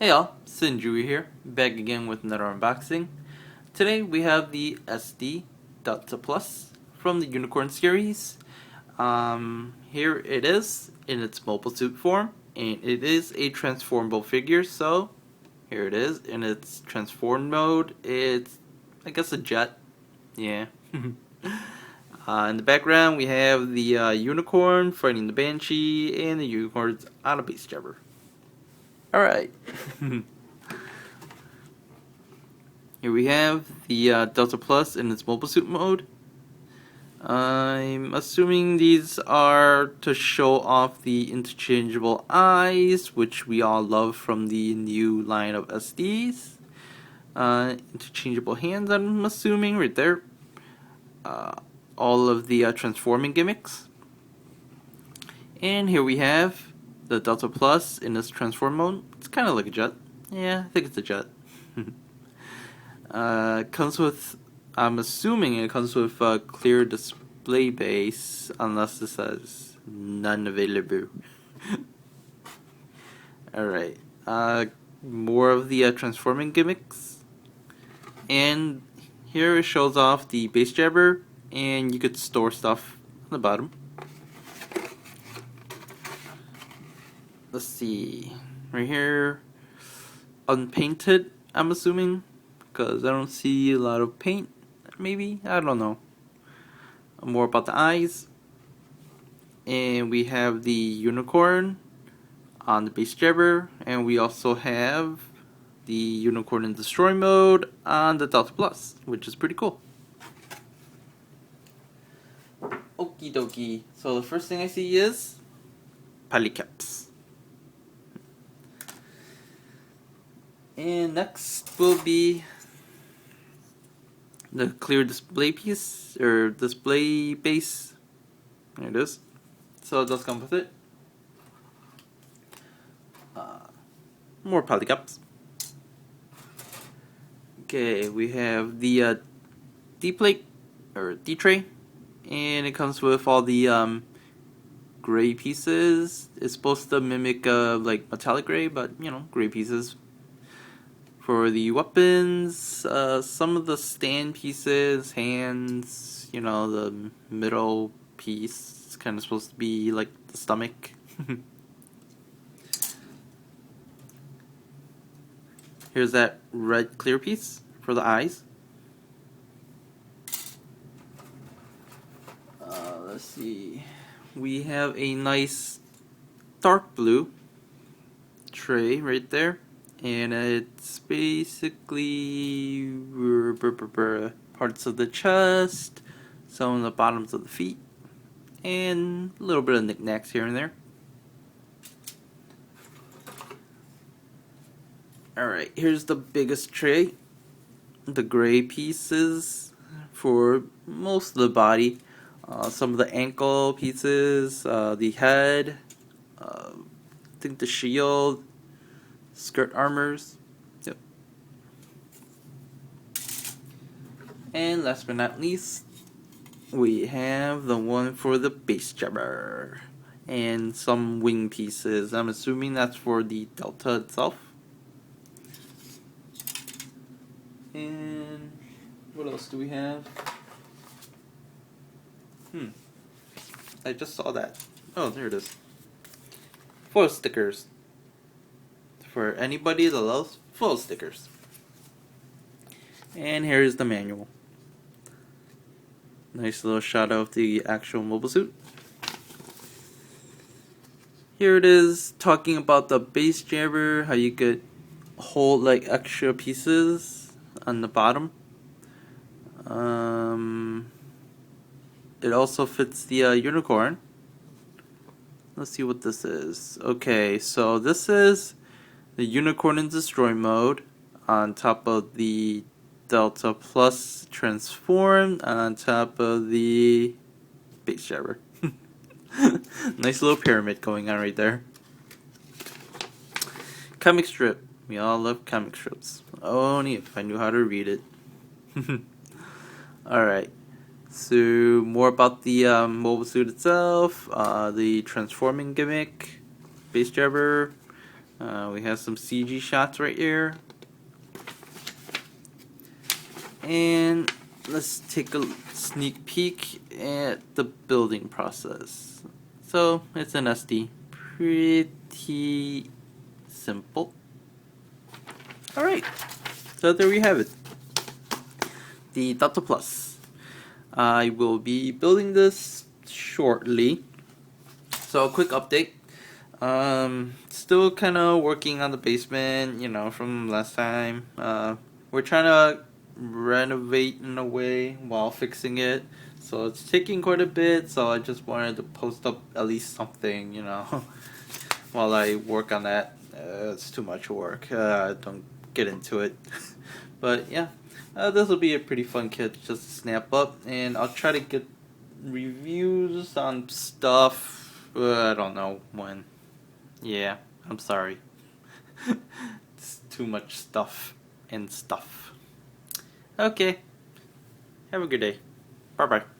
Hey y'all, Sinjui here, back again with another unboxing. Today we have the SD Delta Plus from the Unicorn series. Here it is in its mobile suit form, and it is a transformable figure, so here it is in its transform mode. It's, I guess, a jet. Yeah. In the background we have the unicorn fighting the Banshee, and the unicorn's on a base jabber. Alright. Here we have the Delta Plus in its mobile suit mode. I'm assuming these are to show off the interchangeable eyes, which we all love from the new line of SDs. Interchangeable hands, I'm assuming, right there. All of the transforming gimmicks. And here we have the Delta Plus in this transform mode. It's kind of like a jet. Yeah, I think it's a jet. Comes with, I'm assuming it comes with a clear display base, unless it says none available. Alright, more of the transforming gimmicks. And here it shows off the base jabber, and you could store stuff on the bottom. Let's see, right here, unpainted, I'm assuming, because I don't see a lot of paint, maybe, I don't know. More about the eyes. And we have the unicorn on the base jabber, and we also have the unicorn in destroy mode on the Delta Plus, which is pretty cool. Okie dokie. So the first thing I see is polycaps. And next will be the clear display piece, or display base. There it is. So it does come with it. More polycaps. Okay, we have the D-plate, or D-tray, and it comes with all the gray pieces. It's supposed to mimic like metallic gray, but you know, gray pieces. For the weapons, some of the stand pieces, hands, you know, the middle piece, it's kind of supposed to be like the stomach. Here's that red clear piece for the eyes. Let's see. We have a nice dark blue tray right there. And it's basically parts of the chest, some of the bottoms of the feet, and a little bit of knickknacks here and there. Alright, here's the biggest tray. The gray pieces for most of the body. Some of the ankle pieces, the head, I think the shield, skirt armors. Yep. And last but not least, we have the one for the base jabber and some wing pieces. I'm assuming that's for the Delta itself. And what else do we have? I just saw that. Oh, there it is. Foil stickers. For anybody that loves foil stickers. And here's the manual. Nice little shot of the actual mobile suit. Here it is, talking about the base jabber, how you could hold like extra pieces on the bottom. It also fits the unicorn. Let's see what this is. Okay, so this is the unicorn in destroy mode on top of the Delta Plus transformed on top of the base jabber. Nice little pyramid going on right there. Comic strip. We all love comic strips. Only if I knew how to read it. Alright. So, more about the mobile suit itself, the transforming gimmick, base jabber, We have some CG shots right here. And let's take a sneak peek at the building process. So it's an SD. Pretty simple. Alright, so there we have it. The Delta Plus. I will be building this shortly. So a quick update. Still kind of working on the basement, from last time. We're trying to renovate in a way while fixing it, so it's taking quite a bit. So I just wanted to post up at least something, while I work on that. It's too much work. Don't get into it. But yeah, this will be a pretty fun kit just to snap up, and I'll try to get reviews on stuff. I don't know when. Yeah, I'm sorry. It's too much stuff and stuff. Okay. Have a good day. Bye bye.